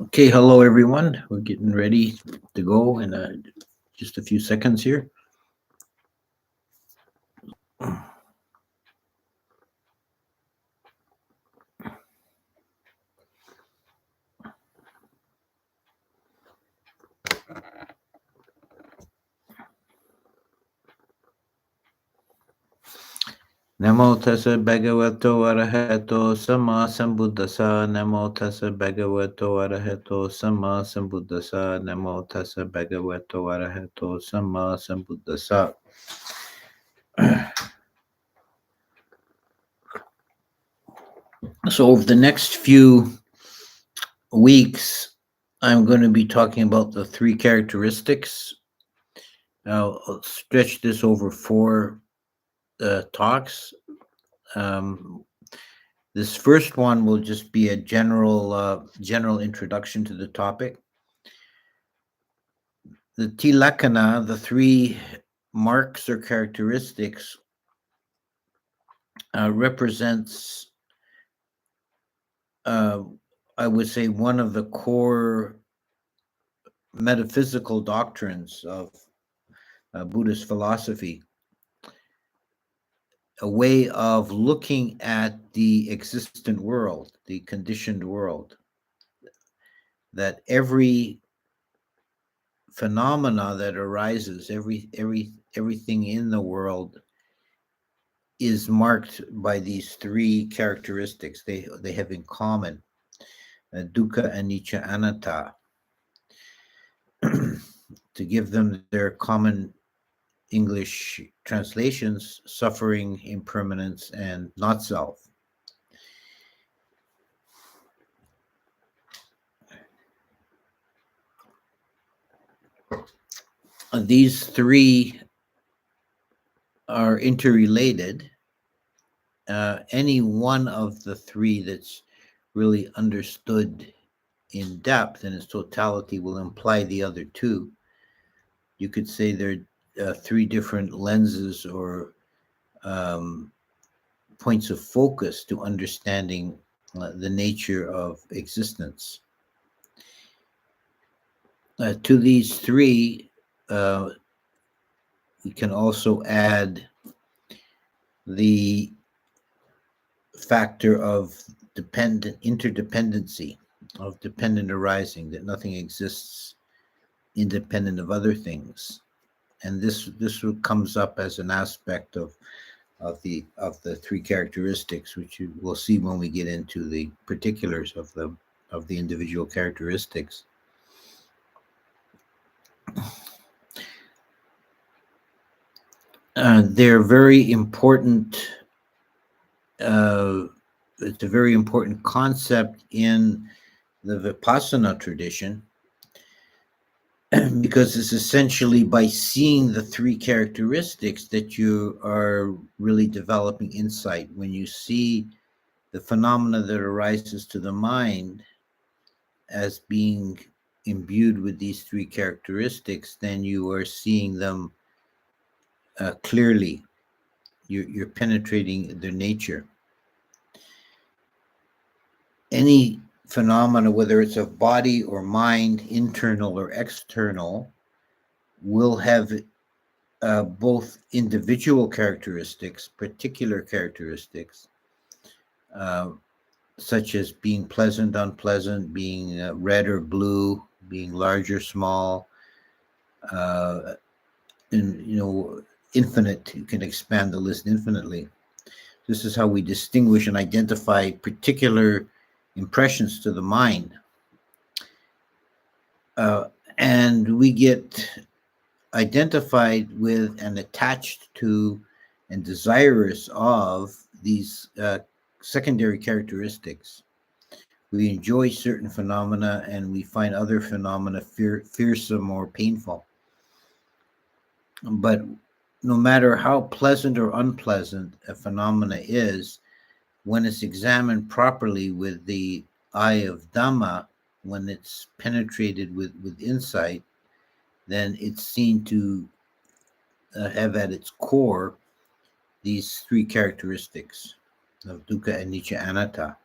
Okay, hello everyone. We're getting ready to go in just a few seconds here. Namo tassa bhagavato arahato sama sambuddhasa. Namo tassa bhagavato arahato sama sambuddhasa. Namo tassa bhagavato arahato sama sambuddhasa. So over the next few weeks, I'm going to be talking about the three characteristics. I'll stretch this over four talks. This first one will just be a general introduction to the topic. The tilakana, the three marks or characteristics, represents, I would say, one of the core metaphysical doctrines of Buddhist philosophy, a way of looking at the existent world, the conditioned world, that every phenomena that arises, everything in the world is marked by these three characteristics they have in common: dukkha, anicca, anatta. To give them their common English translations: suffering, impermanence, and not self. These three are interrelated. Any one of the three that's really understood in depth in its totality will imply the other two. You could say there are three different lenses or points of focus to understanding the nature of existence. To these three, we can also add the factor of interdependency, of dependent arising, that nothing exists independent of other things. And this comes up as an aspect of the three characteristics, which you will see when we get into the particulars of the individual characteristics. They're very important. It's a very important concept in the Vipassana tradition, because it's essentially by seeing the three characteristics that you are really developing insight. When you see the phenomena that arises to the mind as being imbued with these three characteristics, then you are seeing them clearly. You're penetrating their nature. Any phenomena, whether it's of body or mind, internal or external, will have both individual characteristics, particular characteristics, such as being pleasant, unpleasant, being red or blue, being large or small, and infinite. You can expand the list infinitely. This is how we distinguish and identify particular impressions to the mind. And we get identified with and attached to and desirous of these secondary characteristics. We enjoy certain phenomena and we find other phenomena fearsome or painful. But no matter how pleasant or unpleasant a phenomena is, when it's examined properly with the eye of Dhamma, when it's penetrated with insight, then it's seen to have at its core these three characteristics. of dukkha, anicca, anatta.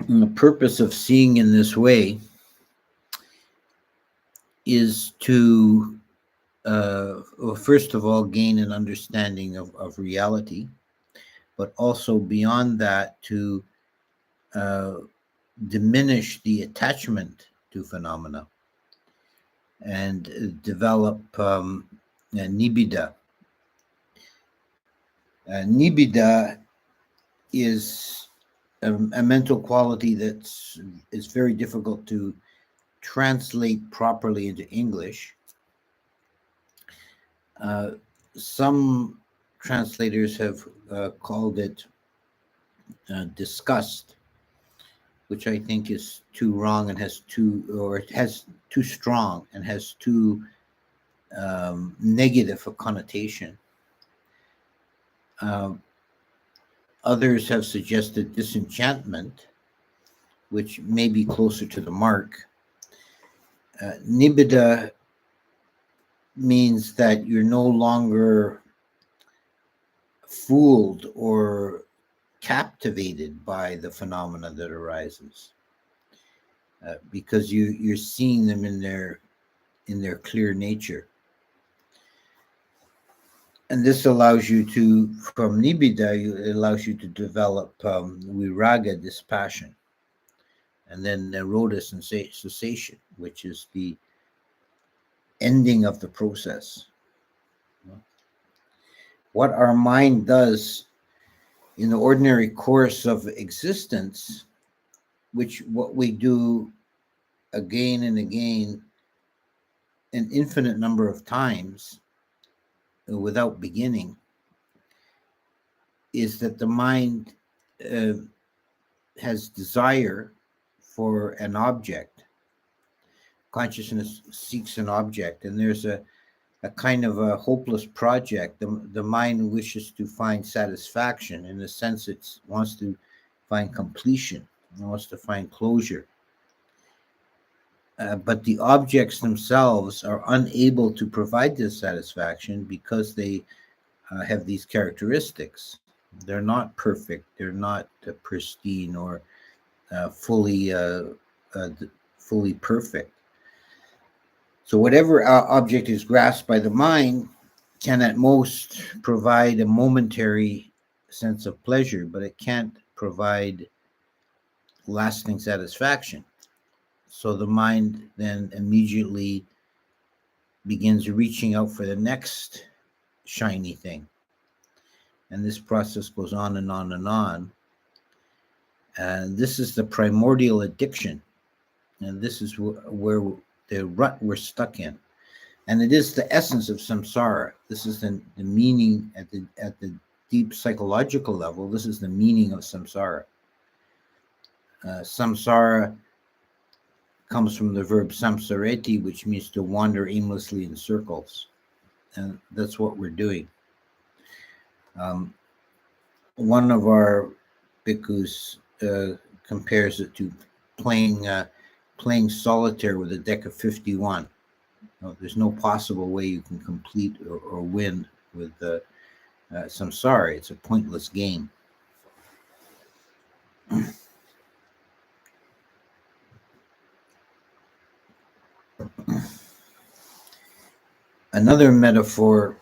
And the purpose of seeing in this way is to, well, first of all, gain an understanding of reality, but also beyond that, to uh, diminish the attachment to phenomena and develop Nibida. Nibida is a mental quality that's is very difficult to translate properly into English. Uh, some translators have called it disgust, which I think is too wrong and has too, or it has too strong and has too negative a connotation. Uh, Others have suggested disenchantment, which may be closer to the mark. Nibida means that you're no longer fooled or captivated by the phenomena that arises, because you're seeing them in their clear nature. And this allows you to, from Nibida, it allows you to develop viraga, dispassion, and then nirodha, cessation, which is the ending of the process. What our mind does in the ordinary course of existence, which what we do again and again, an infinite number of times without beginning, is that the mind uh, has desire for an object. Consciousness seeks an object, and there's a kind of a hopeless project. The mind wishes to find satisfaction. In a sense, it wants to find completion, it wants to find closure. But the objects themselves are unable to provide this satisfaction because they have these characteristics. They're not perfect, they're not pristine or fully uh, fully perfect. So whatever object is grasped by the mind can at most provide a momentary sense of pleasure, but it can't provide lasting satisfaction. So the mind then immediately begins reaching out for the next shiny thing. And this process goes on and on and on. And this is the primordial addiction. And this is where the rut we're stuck in. And it is the essence of samsara. This is the meaning at the deep psychological level. This is the meaning of samsara. Samsara comes from the verb samsareti, which means to wander aimlessly in circles. And that's what we're doing. One of our bhikkhus compares it to playing solitaire with a deck of 51. There's no possible way you can complete or win with samsara. It's a pointless game. Another metaphor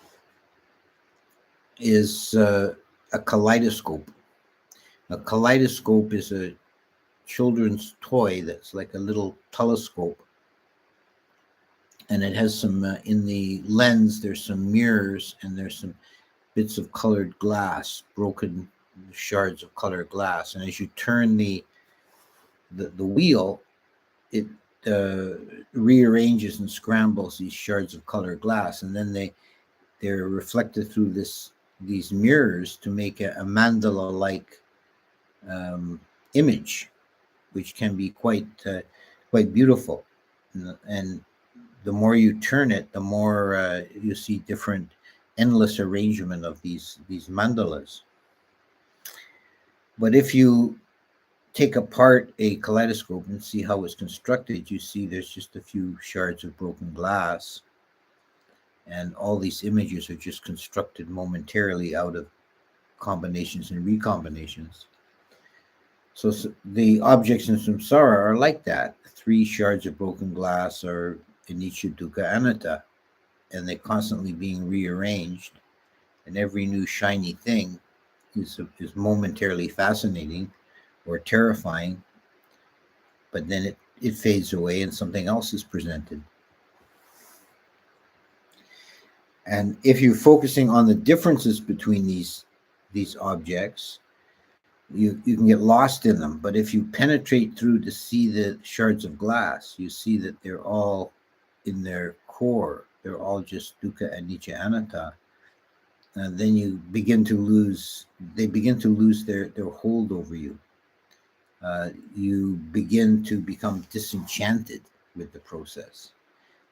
is a kaleidoscope. A kaleidoscope is a children's toy that's like a little telescope. And it has some, in the lens, there's some mirrors and there's some bits of colored glass, broken shards of colored glass. And as you turn the wheel, it rearranges and scrambles these shards of colored glass. And then they're reflected through these mirrors to make a mandala-like image, which can be quite beautiful. And the more you turn it, the more you see different endless arrangement of these mandalas. But if you take apart a kaleidoscope and see how it's constructed, you see there's just a few shards of broken glass. And all these images are just constructed momentarily out of combinations and recombinations. So the objects in samsara are like that. Three shards of broken glass are anicca, dukkha, anatta, and they're constantly being rearranged. And every new shiny thing is momentarily fascinating or terrifying, but then it fades away and something else is presented. And if you're focusing on the differences between these objects, you can get lost in them. But if you penetrate through to see the shards of glass, you see that they're all in their core. They're all just dukkha, anicca, anatta. And then you begin to lose, they begin to lose their hold over you. You begin to become disenchanted with the process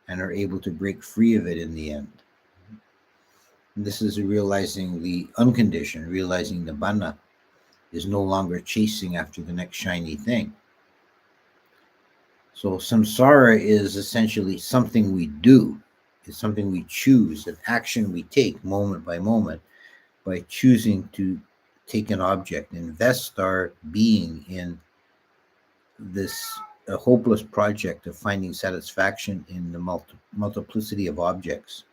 and are able to break free of it in the end. And this is realizing the unconditioned, realizing Nibbana is no longer chasing after the next shiny thing. So samsara is essentially something we do. It's something we choose, an action we take moment by moment by choosing to take an object, invest our being in this hopeless project of finding satisfaction in the multiplicity of objects.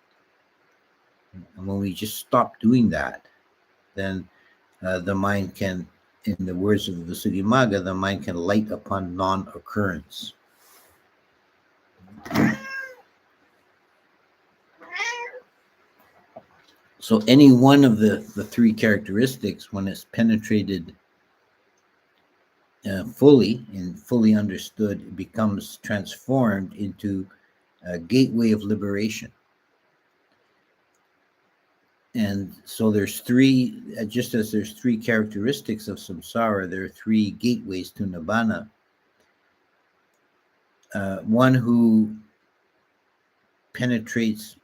And when we just stop doing that, then the mind can, in the words of the Visuddhimagga, the mind can light upon non-occurrence. So any one of the three characteristics, when it's penetrated fully and fully understood, it becomes transformed into a gateway of liberation. And so there's three, just as there's three characteristics of samsara, there are three gateways to nibbana. One who penetrates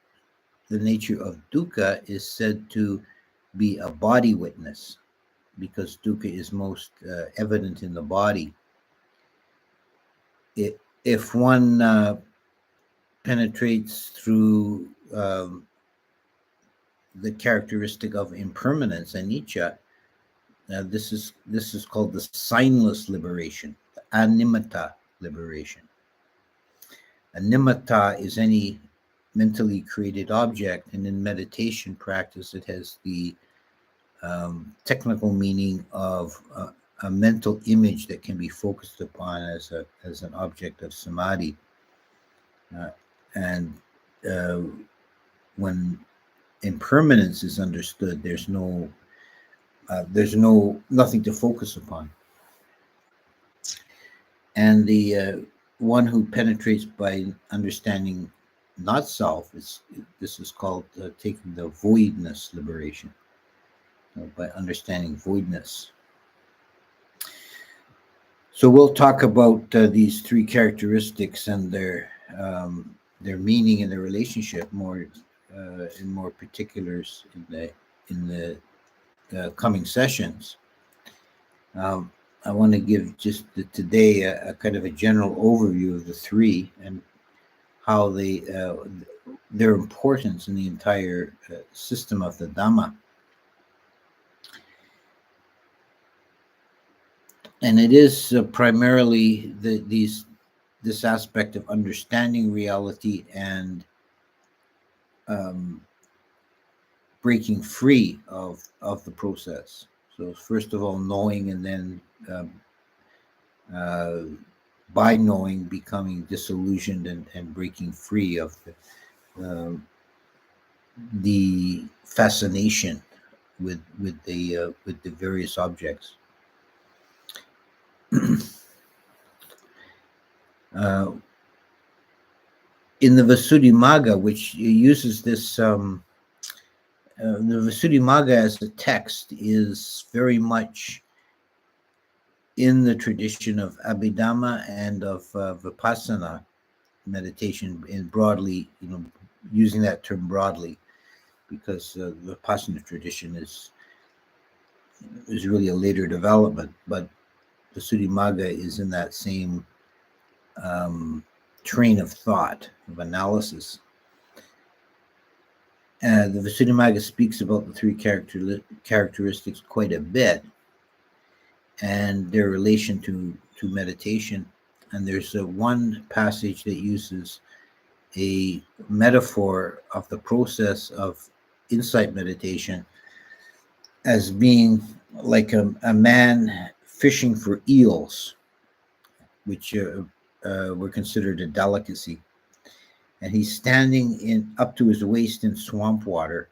the nature of dukkha is said to be a body witness, because dukkha is most evident in the body. If one penetrates through the characteristic of impermanence, anicca, this is called the signless liberation, the animata liberation. Animata is any mentally created object, and in meditation practice, it has the technical meaning of a mental image that can be focused upon as an object of samadhi. And when impermanence is understood, there's nothing to focus upon. And the one who penetrates by understanding not self, this is called taking the voidness liberation, by understanding voidness. So we'll talk about these three characteristics and their meaning and their relationship more in more particulars in the coming sessions. I want to give just today a kind of a general overview of the three and how their importance in the entire system of the Dhamma. And it is primarily this aspect of understanding reality and breaking free of the process. So first of all, knowing, and then by knowing, becoming disillusioned and breaking free of the fascination with the various objects. In the Visuddhimagga, which uses this, the Visuddhimagga as a text is very much in the tradition of Abhidhamma and of Vipassana meditation, in broadly, using that term broadly, because the Vipassana tradition is really a later development, but the Visuddhimagga is in that same train of thought, of analysis. The Visuddhimagga speaks about the three characteristics quite a bit and their relation to meditation. And there's one passage that uses a metaphor of the process of insight meditation as being like a man fishing for eels, which were considered a delicacy. And he's standing in up to his waist in swamp water,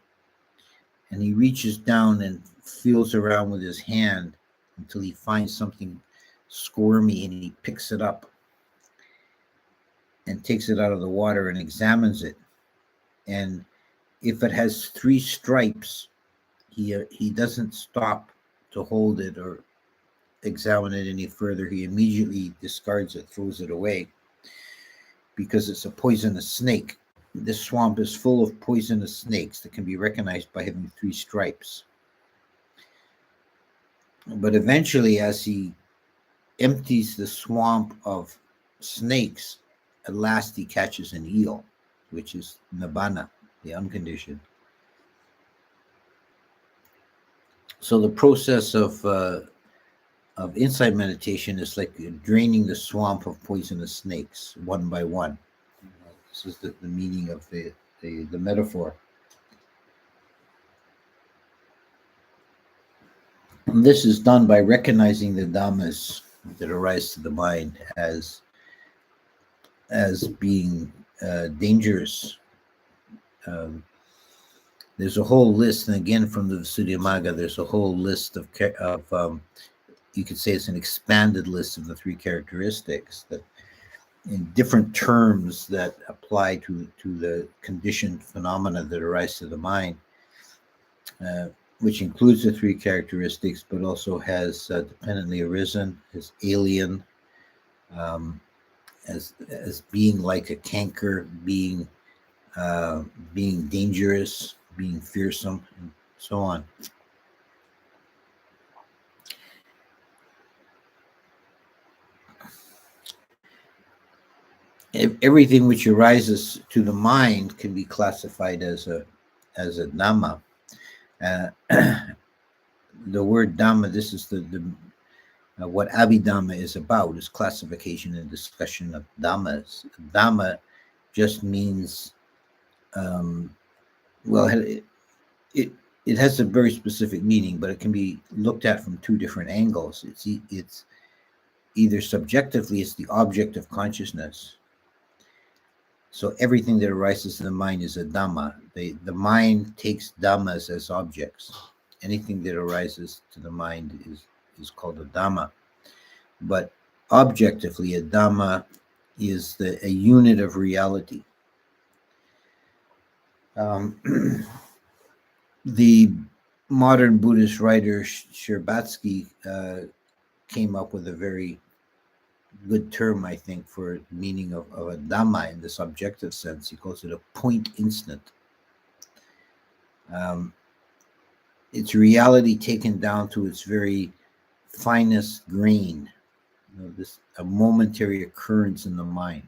and he reaches down and feels around with his hand until he finds something squirmy, and he picks it up and takes it out of the water and examines it. And if it has three stripes, he doesn't stop to hold it or examine it any further. He immediately discards it, throws it away, because it's a poisonous snake. This swamp is full of poisonous snakes that can be recognized by having three stripes. But eventually, as he empties the swamp of snakes, at last he catches an eel, which is nibbana, the unconditioned. So the process of insight meditation is like draining the swamp of poisonous snakes one by one. This is the meaning of the metaphor. And this is done by recognizing the dhamas that arise to the mind as being dangerous. There's a whole list, and again from the Visuddhimagga, there's a whole list of you could say it's an expanded list of the three characteristics that, in different terms that apply to the conditioned phenomena that arise to the mind, which includes the three characteristics, but also has dependently arisen, as alien, as being like a canker, being dangerous, being fearsome, and so on. Everything which arises to the mind can be classified as a dhamma. The word dhamma, this is the what Abhidhamma is about, is classification and discussion of dhammas. Dhamma just means, well, it has a very specific meaning, but it can be looked at from two different angles. It's either subjectively, it's the object of consciousness. So everything that arises to the mind is a dhamma. The mind takes dhammas as objects. Anything that arises to the mind is called a dhamma. But objectively, a dhamma is a unit of reality. The modern Buddhist writer Sherbatsky came up with a very good term, I think, for the meaning of a dhamma in this objective sense. He calls it a point instant. It's reality taken down to its very finest grain, a momentary occurrence in the mind.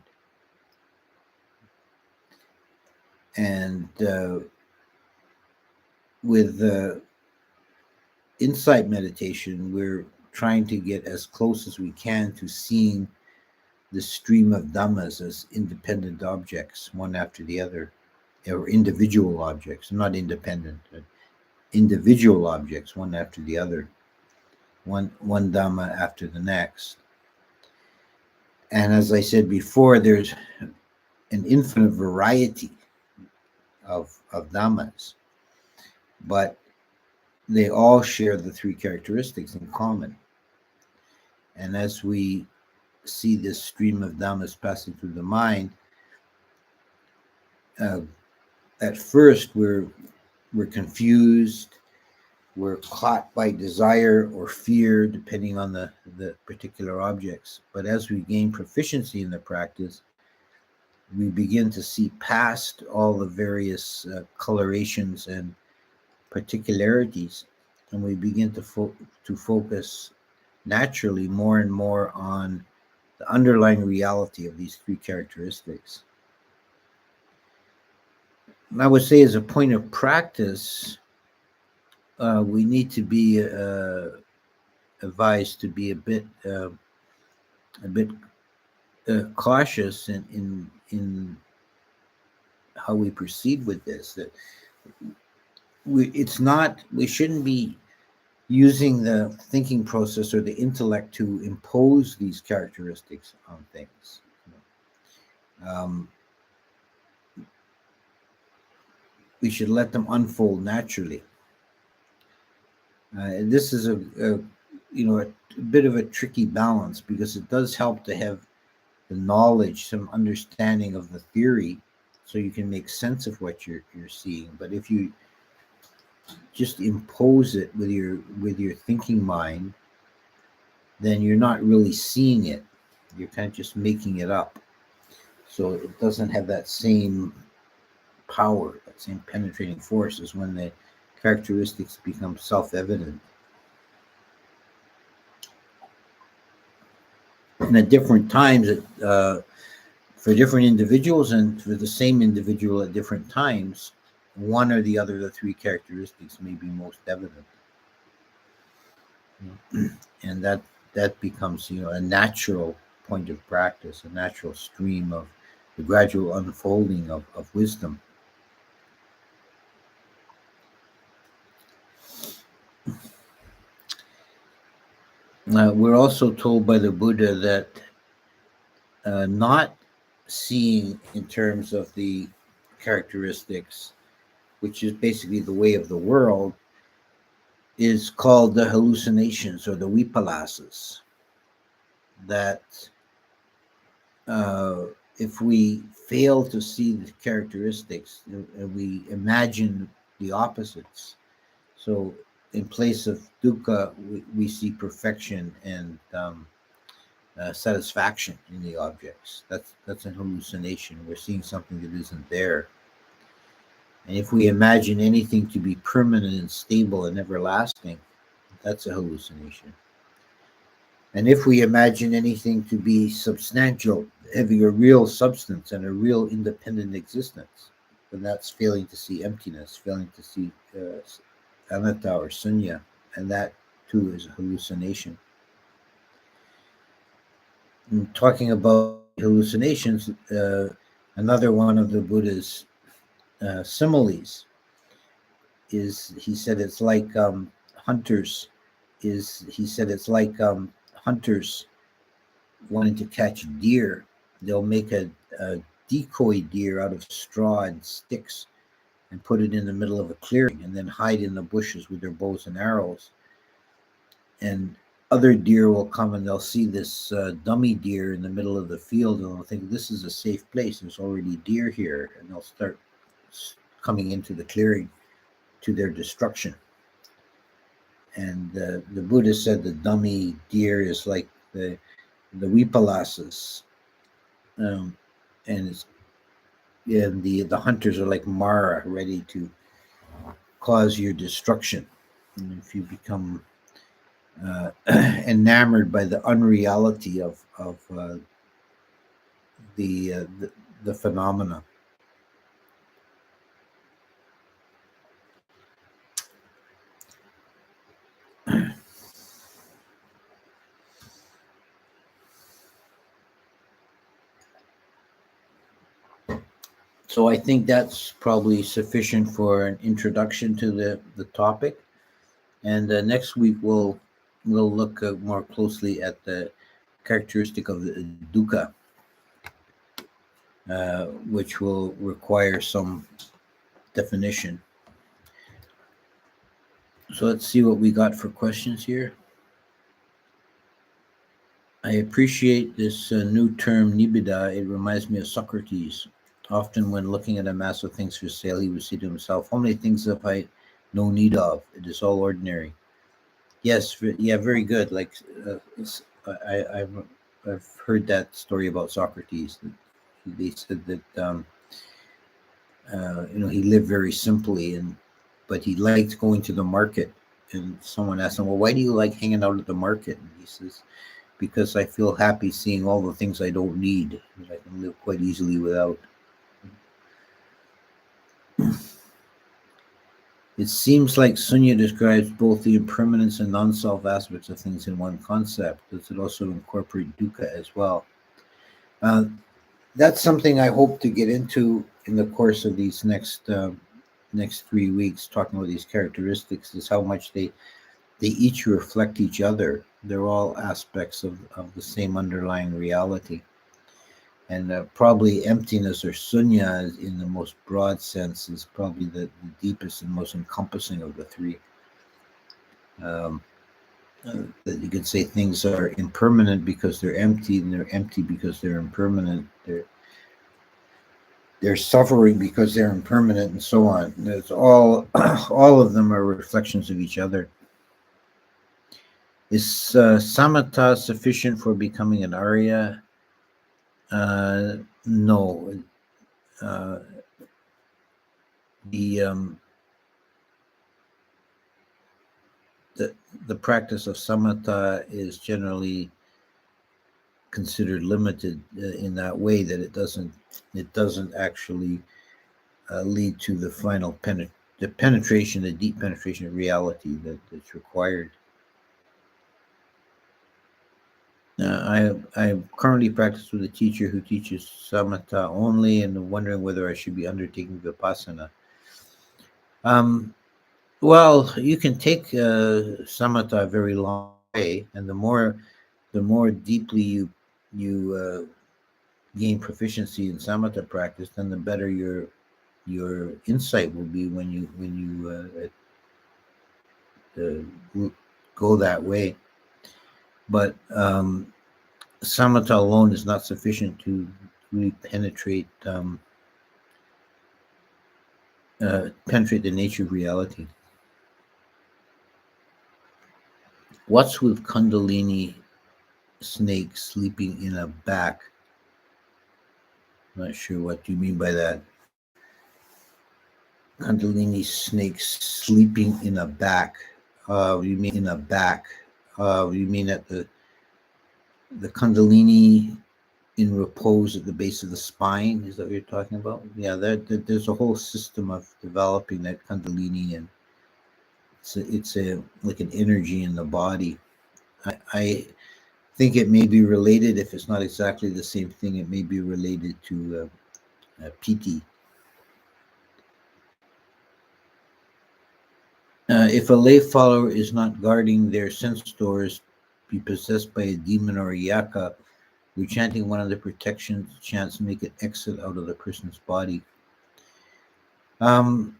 And with insight meditation, we're trying to get as close as we can to seeing the stream of dhammas as independent objects, one after the other, or individual objects, not independent, but individual objects, one after the other, one dhamma after the next. And as I said before, there's an infinite variety of dhammas, but they all share the three characteristics in common. And as we see this stream of dhammas passing through the mind, at first we're confused, we're caught by desire or fear, depending on the particular objects. But as we gain proficiency in the practice, we begin to see past all the various colorations and particularities, and we begin to focus naturally more and more on the underlying reality of these three characteristics. I would say, as a point of practice, we need to be advised to be a bit cautious in how we proceed with this. That we shouldn't be using the thinking process or the intellect to impose these characteristics on things. Um, we should let them unfold naturally. This is a bit of a tricky balance, because it does help to have the knowledge, some understanding of the theory, so you can make sense of what you're seeing. But if you just impose it with your thinking mind, then you're not really seeing it. You're kind of just making it up. So it doesn't have that same power, that same penetrating force as when the characteristics become self-evident. And at different times, for different individuals and for the same individual at different times, one or the other of the three characteristics may be most evident. And that becomes, a natural point of practice, a natural stream of the gradual unfolding of wisdom. We're also told by the Buddha that not seeing in terms of the characteristics, which is basically the way of the world, is called the hallucinations or the vipalasas. That uh, if we fail to see the characteristics, we imagine the opposites. So in place of dukkha, we see perfection and satisfaction in the objects. That's an hallucination. We're seeing something that isn't there. And if we imagine anything to be permanent and stable and everlasting, that's a hallucination. And if we imagine anything to be substantial, having a real substance and a real independent existence, then that's failing to see emptiness, failing to see anatta or sunya, and that too is a hallucination. And talking about hallucinations, another one of the Buddha's similes is, he said it's like hunters. He said it's like hunters wanting to catch deer. They'll make a decoy deer out of straw and sticks and put it in the middle of a clearing, and then hide in the bushes with their bows and arrows. And other deer will come and they'll see this dummy deer in the middle of the field, and they'll think, this is a safe place. There's already deer here, and they'll start coming into the clearing to their destruction. And the Buddha said the dummy deer is like the vipalasas, and the hunters are like Mara, ready to cause your destruction. And if you become enamored by the unreality of the phenomena. So I think that's probably sufficient for an introduction to the topic. And next week we'll look more closely at the characteristic of the dukkha, which will require some definition. So let's see what we got for questions here. I appreciate this new term, Nibida. It reminds me of Socrates. Often, when looking at a mass of things for sale, he would say to himself, how many things have I no need of? It is all ordinary. Yes, yeah, very good. Like, I've heard that story about Socrates. They said that he lived very simply, but he liked going to the market. And someone asked him, well, why do you like hanging out at the market? And he says, because I feel happy seeing all the things I don't need, that I can live quite easily without. It seems like Sunya describes both the impermanence and non-self aspects of things in one concept. Does it also incorporate dukkha as well? Uh, that's something I hope to get into in the course of these next 3 weeks, talking about these characteristics, is how much they each reflect each other. They're all aspects of the same underlying reality. And probably emptiness or sunya in the most broad sense is probably the deepest and most encompassing of the three. Um, that you could say things are impermanent because they're empty, and they're empty because they're impermanent. They're suffering because they're impermanent, and so on. It's all all of them are reflections of each other. Is samatha sufficient for becoming an arya? No. Uh, the the the practice of samatha is generally considered limited in that way, that it doesn't actually lead to the final penetration, the deep penetration of reality that's required. I currently practice with a teacher who teaches samatha only, and I'm wondering whether I should be undertaking vipassana. Um, well, you can take samatha a very long way, and the more deeply you gain proficiency in samatha practice, then the better your insight will be when you go that way. But samatha alone is not sufficient to really penetrate the nature of reality. What's with Kundalini snake sleeping in a back? Not sure what you mean by that. Kundalini snake sleeping in a back. You mean in a back? You mean at the Kundalini in repose at the base of the spine? Is that what you're talking about? Yeah, there's a whole system of developing that Kundalini, and it's like an energy in the body. I think it may be related. If it's not exactly the same thing, it may be related to PT. If a lay follower is not guarding their sense doors, be possessed by a demon or a yaka, we're chanting one of the protection chants, make it exit out of the person's body. Um,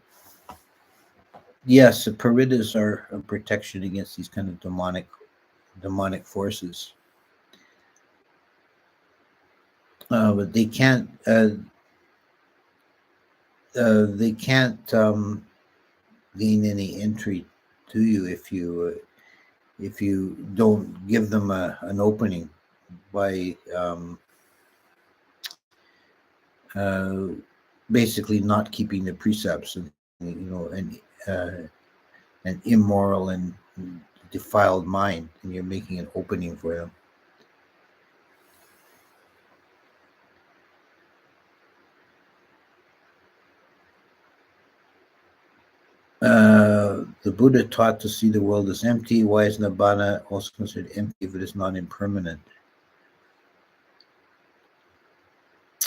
yes, the paritas are a protection against these kind of demonic forces, but they can't gain any entry to you if you don't give them an opening by uh, basically not keeping the precepts, and uh, an immoral and defiled mind, and you're making an opening for them. The Buddha taught to see the world as empty. Why is Nibbana also considered empty if it is not impermanent?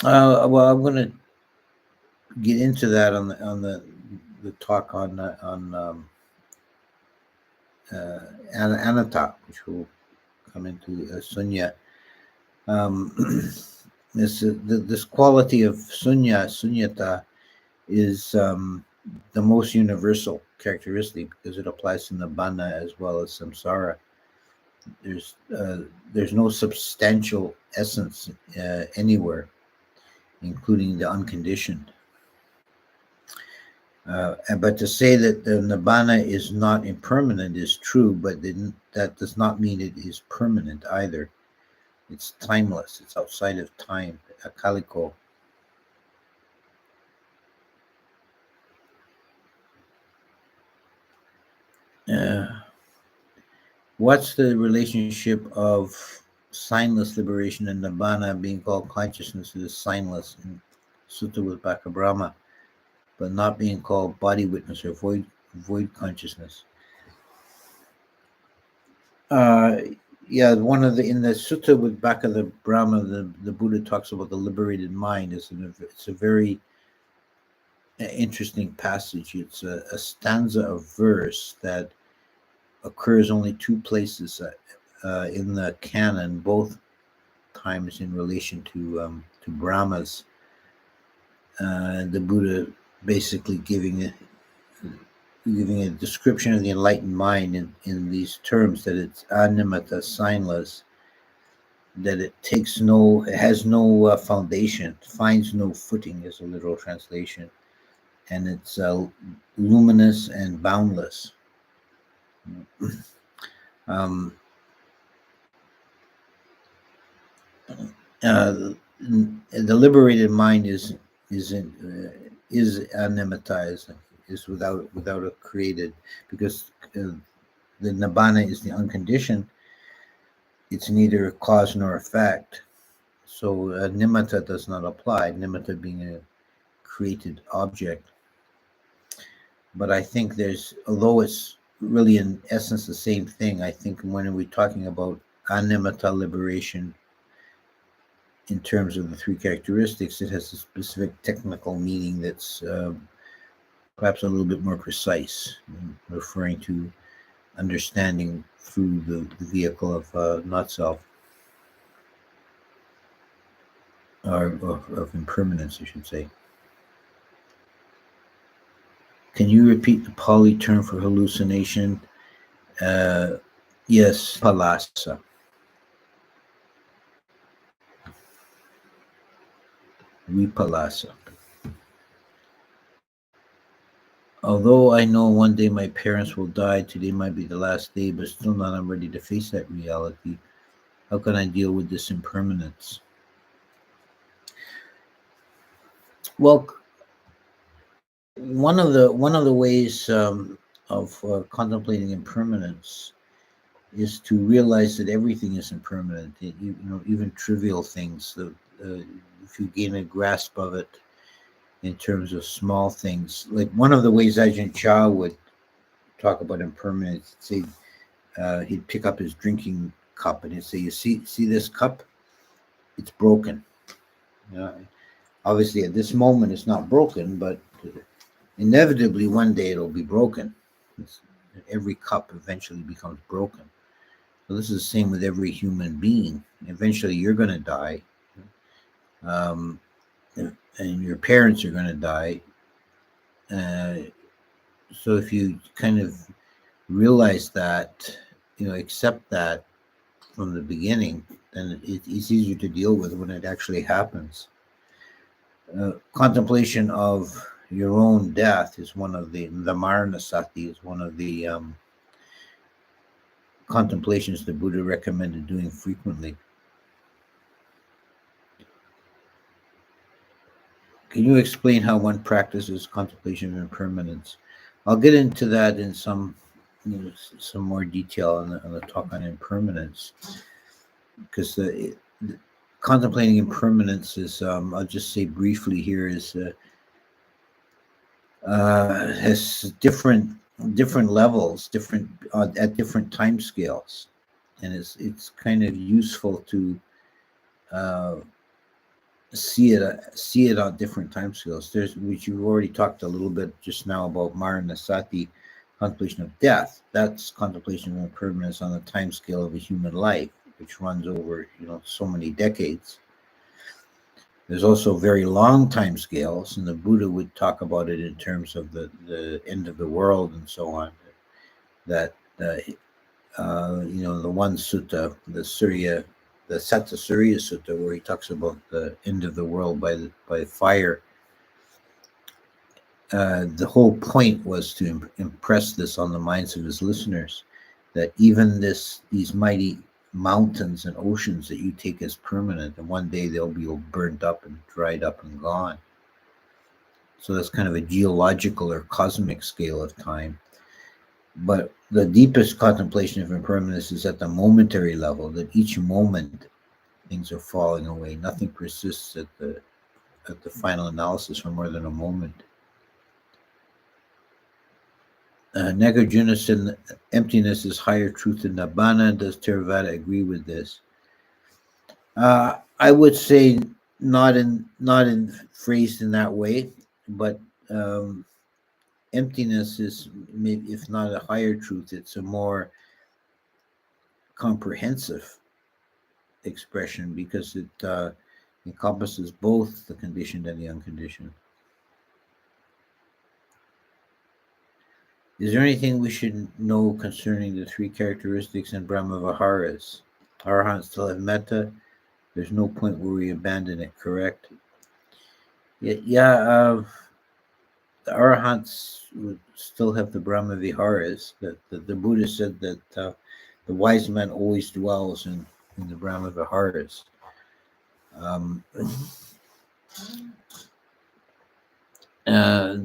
Well, I'm going to get into that on the talk on anatta, which will come into sunya. Um, this quality of sunyata, is the most universal characteristic because it applies to nibbana as well as samsara. There's no substantial essence anywhere, including the unconditioned. But to say that the nibbana is not impermanent is true, but that does not mean it is permanent either. It's timeless. It's outside of time. Akaliko. Uh, what's the relationship of signless liberation and nibbana being called consciousness is signless in Sutta with Bhaka Brahma? but not being called body witness or void consciousness. Uh, yeah, one of the in the sutta with back of the Brahma, the Buddha talks about the liberated mind. It's a very interesting passage. It's a stanza of verse that occurs only two places in the canon, both times in relation to Brahmas. The Buddha basically giving a description of the enlightened mind in these terms, that it's animata, signless, that it has no foundation, finds no footing is a literal translation, and it's luminous and boundless. Um, the liberated mind is animatized, is without a created, because the nibbana is the unconditioned. It's neither cause nor effect. So nimitta does not apply, nimitta being a created object. But I think although it's really in essence the same thing, I think when we're talking about animata liberation in terms of the three characteristics, it has a specific technical meaning that's perhaps a little bit more precise, referring to understanding through the vehicle of not self, or of impermanence, I should say. Can you repeat the Pali term for hallucination? Yes, palasa. Vipalasa. Although I know one day my parents will die, today might be the last day, but still not I'm ready to face that reality. How can I deal with this impermanence? Well, one of the ways of contemplating impermanence is to realize that everything is impermanent. Even trivial things. If you gain a grasp of it in terms of small things, like one of the ways Ajahn Chah would talk about impermanence, say he'd pick up his drinking cup and he'd say, "You see this cup? It's broken. Obviously, at this moment, it's not broken, but inevitably one day it'll be broken. Every cup eventually becomes broken. So this is the same with every human being. Eventually, you're going to die, and your parents are going to die. So if you kind of realize that, accept that from the beginning, then it's easier to deal with when it actually happens. Contemplation of your own death is one of the Maranasati is one of the contemplations the Buddha recommended doing frequently. Can you explain how one practices contemplation of impermanence? I'll get into that in some more detail on the talk on impermanence, because the contemplating impermanence is, I'll just say briefly here, is has different levels, at different time scales, and it's kind of useful to see it on different time scales. Which you've already talked a little bit just now about Maranasati, contemplation of death. That's contemplation of impermanence on the time scale of a human life, which runs over so many decades. There's also very long time scales, and the Buddha would talk about it in terms of the end of the world and so on. That the one sutta, the Satta Surya Sutta, where he talks about the end of the world by fire. The whole point was to impress this on the minds of his listeners, that even these mighty mountains and oceans that you take as permanent, and one day they'll be all burnt up and dried up and gone. So that's kind of a geological or cosmic scale of time. But the deepest contemplation of impermanence is at the momentary level, that each moment things are falling away. Nothing persists at the final analysis for more than a moment. Nagarjuna said emptiness is higher truth than Nibbana. Does Theravada agree with this? I would say not in phrased in that way, but um, emptiness is maybe, if not a higher truth, it's a more comprehensive expression because it encompasses both the conditioned and the unconditioned. Is there anything we should know concerning the three characteristics in Brahma Viharas? Arahants still have metta. There's no point where we abandon it, correct? Yeah, the Arahants would still have the Brahma Viharas. The Buddha said that the wise man always dwells in the Brahma Viharas. Um, uh,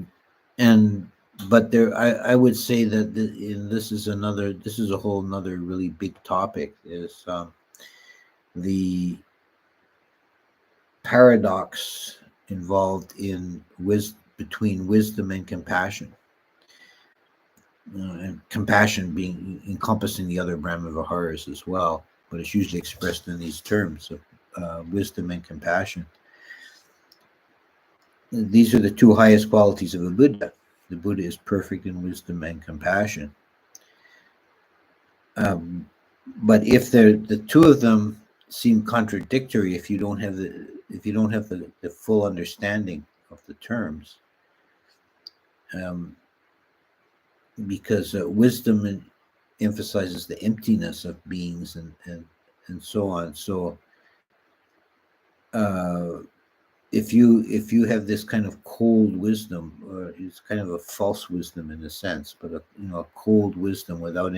and but there, I would say that this is a whole another really big topic is the paradox involved in between wisdom and compassion. And compassion being encompassing the other Brahma Viharas as well, but it's usually expressed in these terms of wisdom and compassion. These are the two highest qualities of a Buddha. The Buddha is perfect in wisdom and compassion. But if the two of them seem contradictory, if you don't have the full understanding of the terms, because wisdom emphasizes the emptiness of beings and so on. So if you have this kind of cold wisdom, or it's kind of a false wisdom in a sense, but a cold wisdom without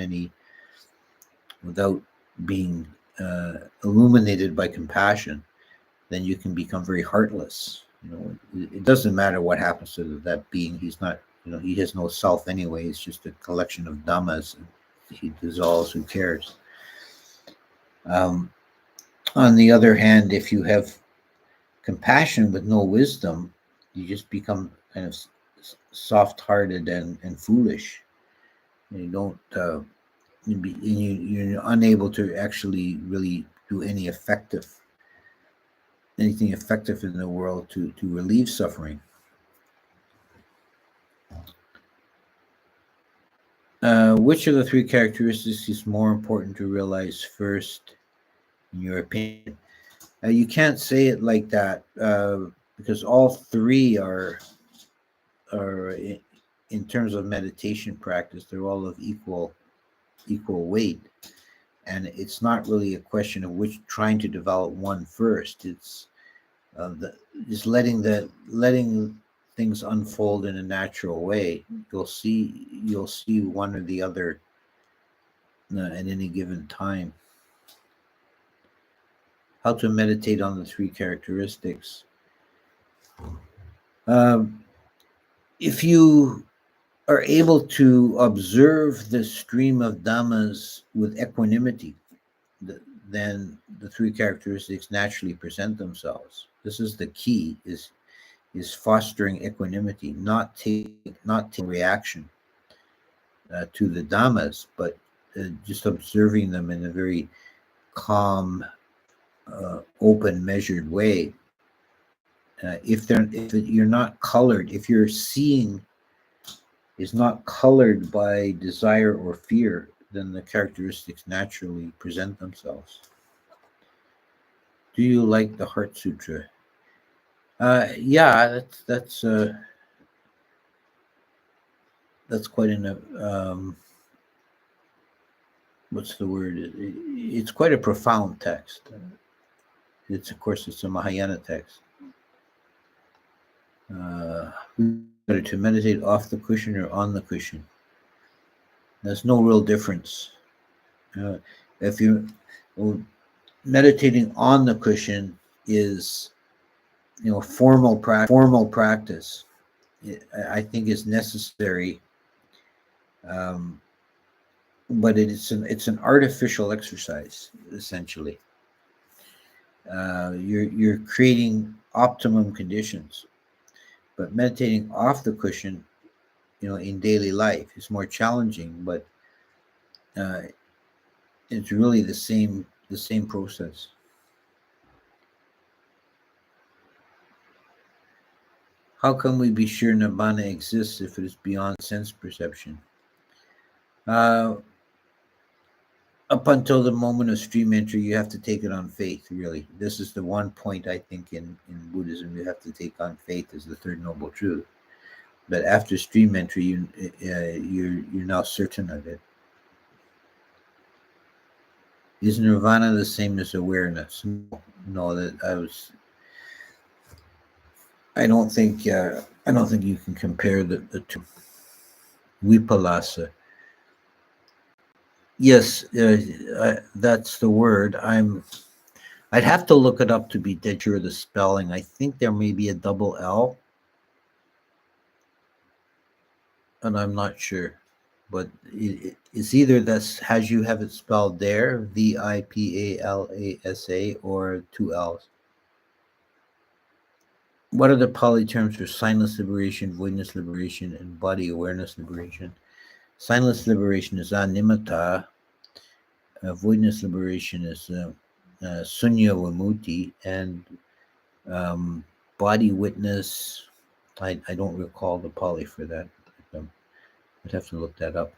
being illuminated by compassion, then you can become very heartless. It doesn't matter what happens to that being. He's not, he has no self anyway. It's just a collection of dhamas. He dissolves. Who cares? On the other hand, if you have compassion with no wisdom, you just become kind of soft-hearted and foolish. You don't. You're unable to actually really do anything effective in the world to relieve suffering. Which of the three characteristics is more important to realize first, in your opinion? You can't say it like that because all three are in terms of meditation practice, they're all of equal weight, and it's not really a question of which trying to develop one first. It's just letting things unfold in a natural way. You'll see one or the other at any given time. How to meditate on the three characteristics. If you are able to observe the stream of dhammas with equanimity, then the three characteristics naturally present themselves. This is the key: is fostering equanimity, not taking reaction to the dhammas, but just observing them in a very calm, open, measured way. If you're not colored, if your seeing is not colored by desire or fear, then the characteristics naturally present themselves. Do you like the Heart Sutra? Yeah, that's quite an what's the word? It's quite a profound text. It's a Mahayana text. Better to meditate off the cushion or on the cushion. There's no real difference. If you meditating on the cushion is formal practice. I think is necessary, but it's an artificial exercise essentially. You're creating optimum conditions, but meditating off the cushion in daily life. It's more challenging, but uh, it's really the same process. How can we be sure nirvana exists if it is beyond sense perception? Uh, Up until the moment of stream entry, you have to take it on faith. Really, this is the one point I think in Buddhism you have to take on faith as the third noble truth. But after stream entry, you're now certain of it. Is nirvana the same as awareness? No, no. That I was. I don't think. I don't think you can compare the two. Vipalasa. Yes, that's the word. I'd have to look it up to be dead sure of the spelling. I think there may be a double L, and I'm not sure. But it's either that's as you have it spelled there, Vipalasa, or two L's. What are the Pali terms for signless liberation, voidness liberation, and body awareness liberation? Signless liberation is animata. Voidness liberation is sunya vimutti, and body witness. I don't recall the Pali for that. I'd have to look that up.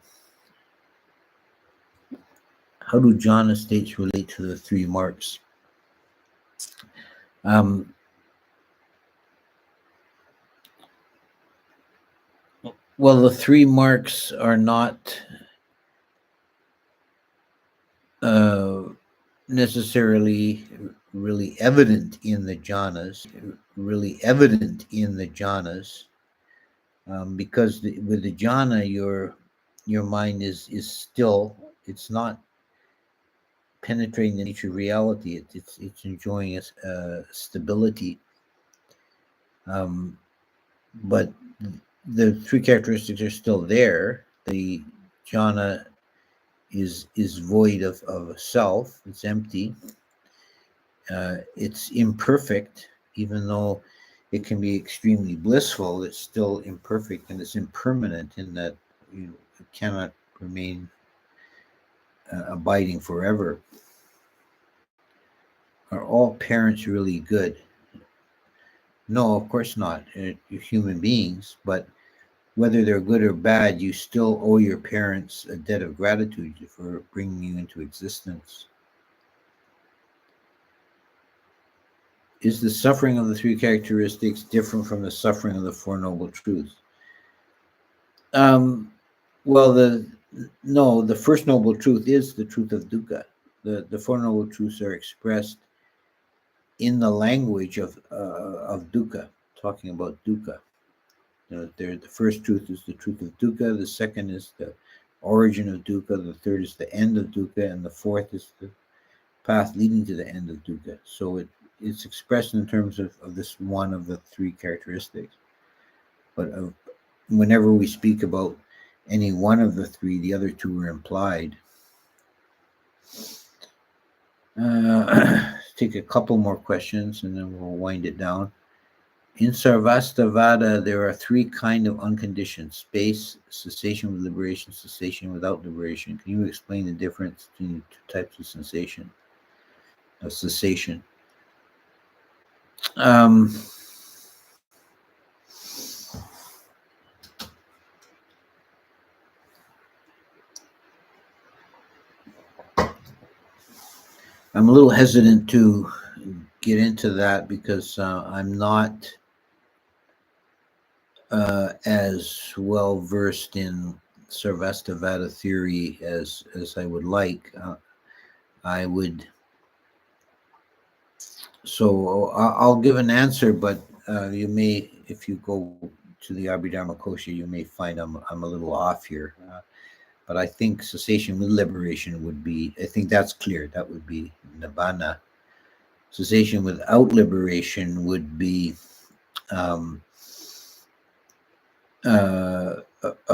How do jhana states relate to the three marks? Um, well, the three marks are not necessarily really evident in the jhanas. Because with the jhana, your mind is still. It's not penetrating the nature of reality. It's enjoying stability. But the three characteristics are still there. The jhana is void of self. It's empty. It's imperfect, even though it can be extremely blissful. It's still imperfect, and it's impermanent in that it cannot remain abiding forever. Are all parents really good? No, of course not. You're human beings, but whether they're good or bad, you still owe your parents a debt of gratitude for bringing you into existence. Is the suffering of the three characteristics different from the suffering of the Four Noble Truths? Well, the first noble truth is the truth of dukkha. The Four Noble Truths are expressed in the language of dukkha, talking about dukkha. The first truth is the truth of dukkha. The second is the origin of dukkha. The third is the end of dukkha, and the fourth is the path leading to the end of dukkha. So it's expressed in terms of this one of the three characteristics. But whenever we speak about any one of the three, the other two are implied. Take a couple more questions and then we'll wind it down. In Sarvastivada, there are three kind of unconditioned: space, cessation with liberation, cessation without liberation. Can you explain the difference between the two types of cessation? I'm a little hesitant to get into that because I'm not as well versed in Sarvastivada theory as I would like. I would. So I'll give an answer, but you may, if you go to the Abhidharma Kosha, you may find I'm a little off here. But I think cessation with liberation would be, I think that's clear. That would be Nibbana. Cessation without liberation would be a